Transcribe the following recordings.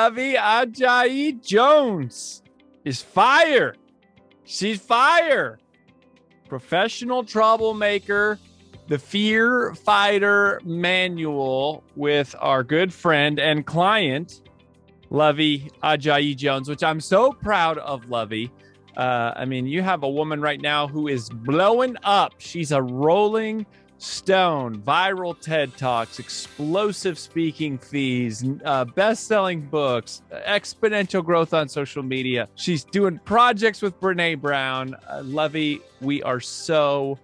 Luvvie Ajayi Jones is fire. She's fire. Professional Troublemaker, the Fear Fighter Manual with our good friend and client, Luvvie Ajayi Jones, which I'm so proud of, Luvvie. I mean, you have a woman right now who is blowing up. She's a rolling stone, viral TED Talks, explosive speaking fees, best-selling books, exponential growth on social media. She's doing projects with Brene Brown. Luvvie, we are so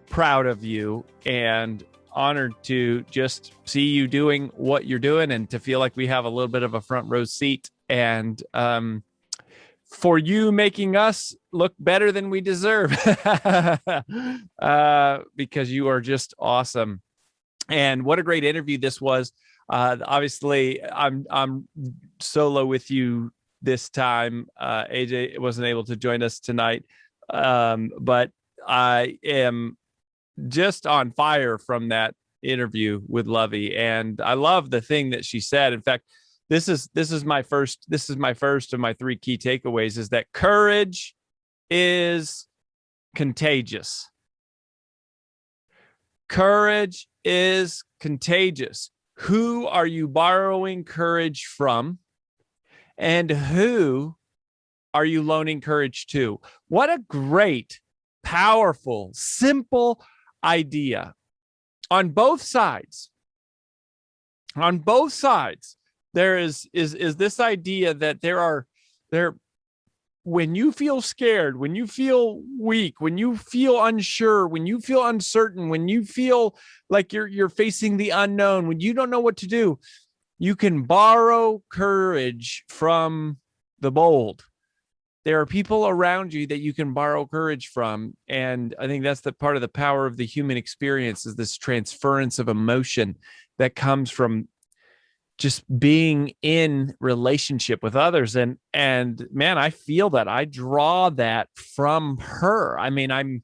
proud of you and honored to just see you doing what you're doing and to feel like we have a little bit of a front row seat and for you making us look better than we deserve because you are just awesome. And what a great interview this was. Obviously, I'm solo with you this time. AJ wasn't able to join us tonight, but I am just on fire from that interview with Luvvie. And I love the thing that she said. In fact, this is my first of my three key takeaways, is that courage is contagious. Courage is contagious. Who are you borrowing courage from? And who are you loaning courage to? What a great, powerful, simple idea. On both sides. On both sides. There is this idea that when you feel scared, when you feel weak, when you feel unsure, when you feel uncertain, when you feel like you're facing the unknown, when you don't know what to do, you can borrow courage from the bold. There are people around you that you can borrow courage from. And I think that's the part of the power of the human experience, is this transference of emotion that comes from just being in relationship with others. And man, I feel that. I draw that from her. I mean,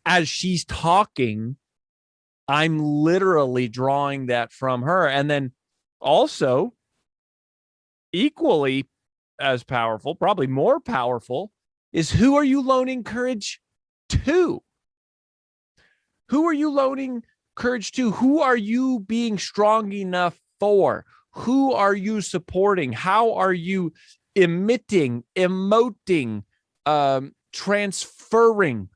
as she's talking, I'm literally drawing that from her. And then also equally as powerful, probably more powerful, is who are you loaning courage to? Who are you loaning courage to? Who are you being strong enough for? Who are you supporting? How are you emoting, transferring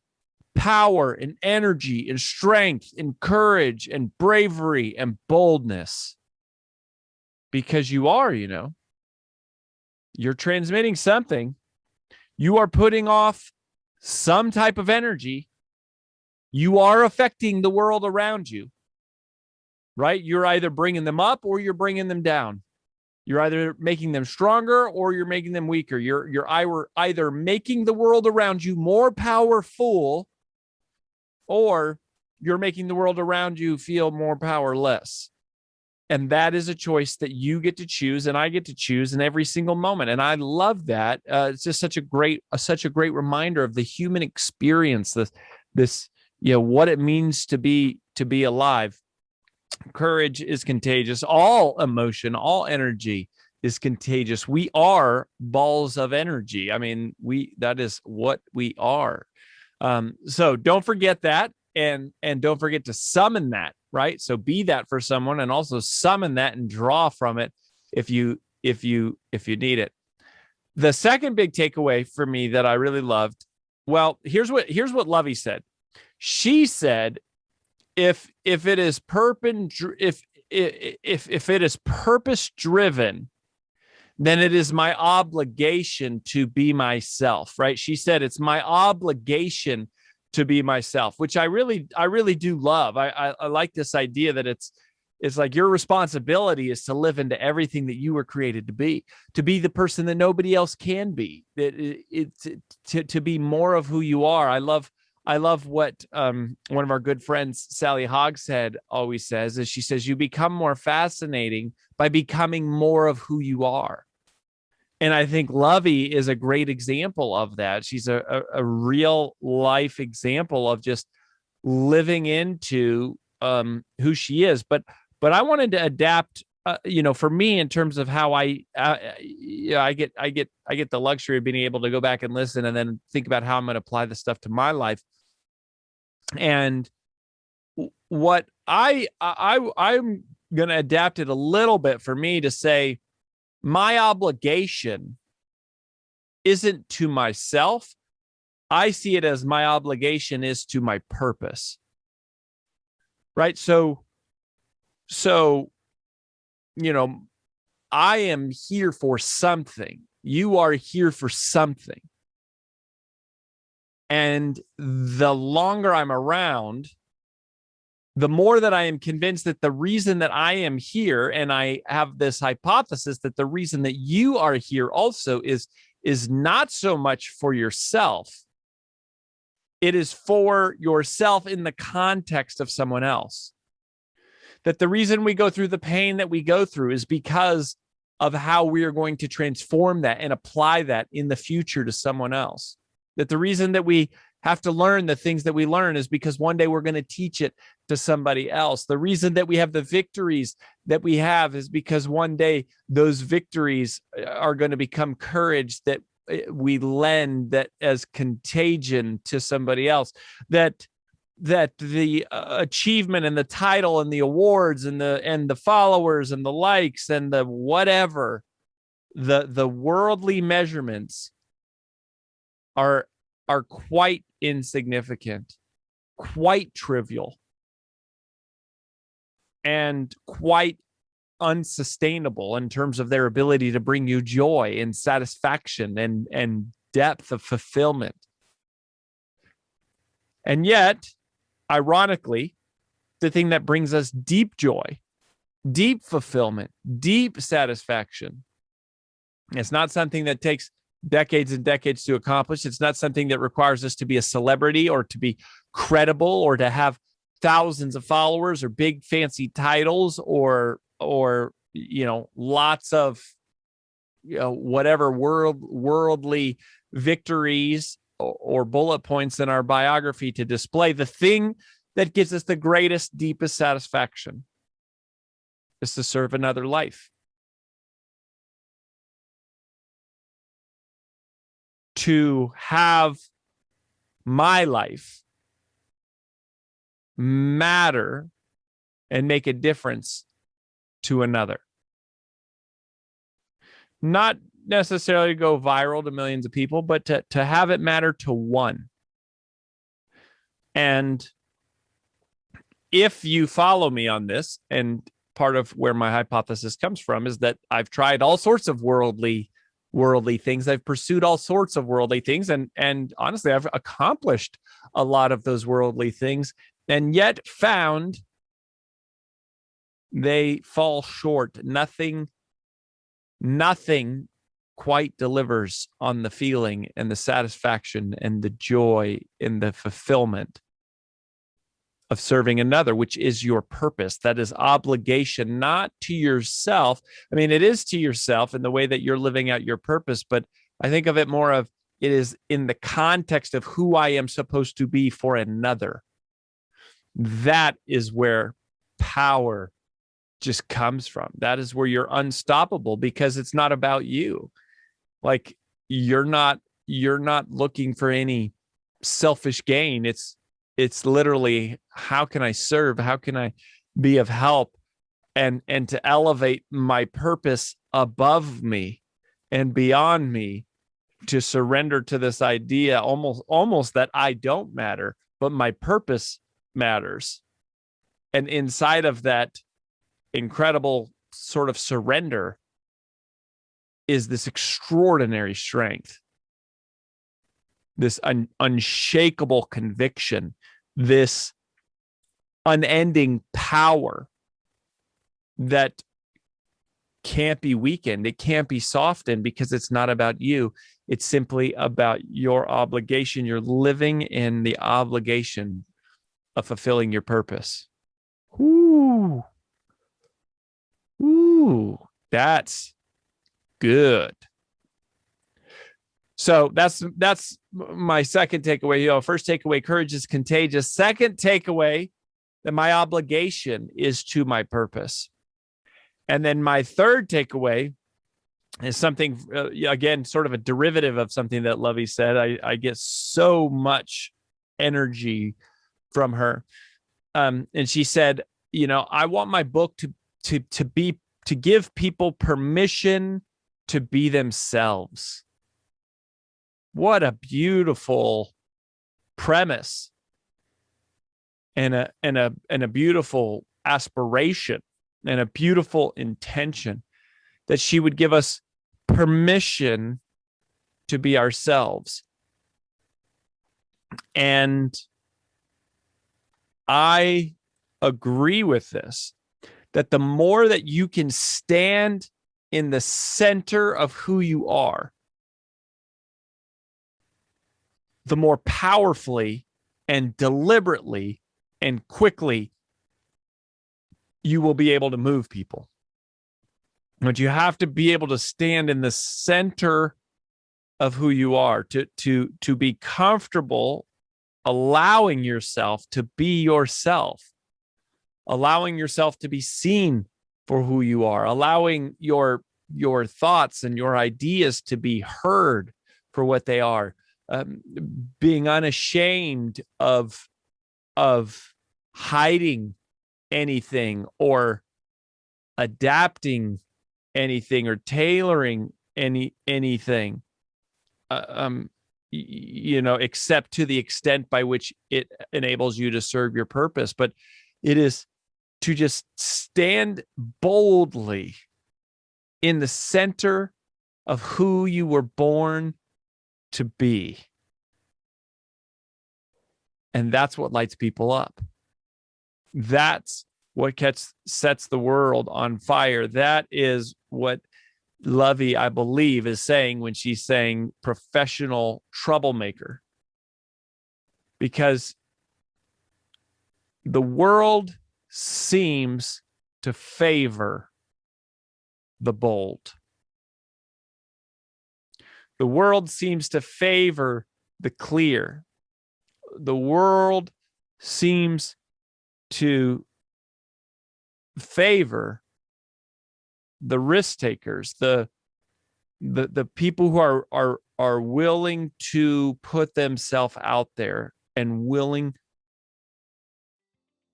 power and energy and strength and courage and bravery and boldness? Because you are, you're transmitting something. You are putting off some type of energy. You are affecting the world around you. Right? You're either bringing them up or you're bringing them down. You're either making them stronger or you're making them weaker. You're either making the world around you more powerful or you're making the world around you feel more powerless. And that is a choice that you get to choose and I get to choose in every single moment. And I love that. It's just such a great reminder of the human experience, this what it means to be alive. Courage is contagious. All emotion, all energy is contagious. We are balls of energy. I mean, that is what we are. So don't forget that, and don't forget to summon that, right? So be that for someone and also summon that and draw from it if you need it. The second big takeaway for me that I really loved, well, here's what Luvvie said. She said, if it is purpose driven, then it is my obligation to be myself, right? She said it's my obligation to be myself, which I really do love. I like this idea that it's like your responsibility is to live into everything that you were created to be the person that nobody else can be, to be more of who you are. I love what one of our good friends, Sally Hogshead, always says, is she says, you become more fascinating by becoming more of who you are. And I think Luvvie is a great example of that. She's a real life example of just living into who she is. But I wanted to adapt for me, in terms of how I get the luxury of being able to go back and listen and then think about how I'm going to apply this stuff to my life. And what I'm going to adapt it a little bit for me to say my obligation isn't to myself. I see it as my obligation is to my purpose. Right? So, I am here for something. You are here for something. And the longer I'm around, the more that I am convinced that the reason that I am here, and I have this hypothesis that the reason that you are here also is not so much for yourself. It is for yourself in the context of someone else. That the reason we go through the pain that we go through is because of how we are going to transform that and apply that in the future to someone else. That the reason that we have to learn the things that we learn is because one day we're going to teach it to somebody else. The reason that we have the victories that we have is because one day those victories are going to become courage that we lend that as contagion to somebody else. That the achievement and the title and the awards and the followers and the likes and the whatever, the worldly measurements are quite insignificant, quite trivial, and quite unsustainable in terms of their ability to bring you joy and satisfaction and depth of fulfillment. And yet, ironically, the thing that brings us deep joy, deep fulfillment, deep satisfaction, it's not something that takes decades and decades to accomplish. It's not something that requires us to be a celebrity or to be credible or to have thousands of followers or big fancy titles or lots of whatever worldly victories or bullet points in our biography to display. The thing that gives us the greatest, deepest satisfaction is to serve another life. To have my life matter and make a difference to another. Not necessarily go viral to millions of people, but to have it matter to one. And if you follow me on this, and part of where my hypothesis comes from is that I've tried all sorts of worldly things. I've pursued all sorts of worldly things. And honestly, I've accomplished a lot of those worldly things and yet found they fall short. Nothing quite delivers on the feeling and the satisfaction and the joy and the fulfillment of serving another, which is your purpose. That is obligation, not to yourself. I mean, it is to yourself in the way that you're living out your purpose, but I think of it more of it is in the context of who I am supposed to be for another. That is where power just comes from. That is where you're unstoppable because it's not about you. Like you're not looking for any selfish gain. It's literally, how can I serve? How can I be of help and to elevate my purpose above me and beyond me, to surrender to this idea almost that I don't matter, but my purpose matters. And inside of that incredible sort of surrender is this extraordinary strength, this unshakable conviction, this unending power that can't be weakened. It can't be softened because it's not about you. It's simply about your obligation. You're living in the obligation of fulfilling your purpose. Ooh, that's good. So that's my second takeaway. First takeaway, courage is contagious. Second takeaway, that my obligation is to my purpose. And then my third takeaway is something, again, sort of a derivative of something that Luvvie said. I get so much energy from her. And she said, I want my book to give people permission to be themselves. What a beautiful premise and a beautiful aspiration and a beautiful intention, that she would give us permission to be ourselves. And I agree with this, that the more that you can stand in the center of who you are, the more powerfully and deliberately and quickly you will be able to move people. But you have to be able to stand in the center of who you are, to be comfortable allowing yourself to be yourself, allowing yourself to be seen for who you are, allowing your thoughts and your ideas to be heard for what they are, being unashamed of hiding anything or adapting anything or tailoring anything, except to the extent by which it enables you to serve your purpose. But it is to just stand boldly in the center of who you were born to be. And that's what lights people up. That's what sets the world on fire. That is what Luvvie, I believe, is saying when she's saying professional troublemaker. Because the world seems to favor the bold. The world seems to favor the clear. The world seems to favor the risk takers, the people who are willing to put themselves out there and willing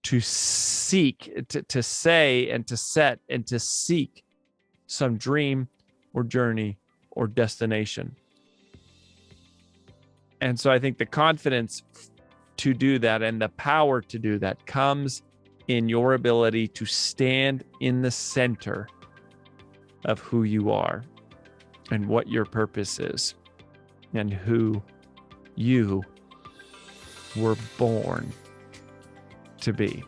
to seek, to say and to set and to seek some dream or journey or destination. And so I think the confidence to do that and the power to do that comes in your ability to stand in the center of who you are and what your purpose is and who you were born to be.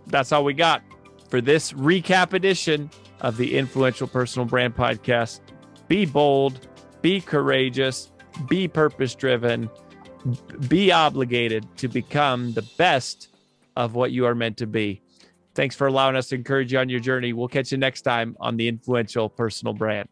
That's all we got for this recap edition of the Influential Personal Brand Podcast. Be bold, be courageous, be purpose-driven, be obligated to become the best of what you are meant to be. Thanks for allowing us to encourage you on your journey. We'll catch you next time on the Influential Personal Brand.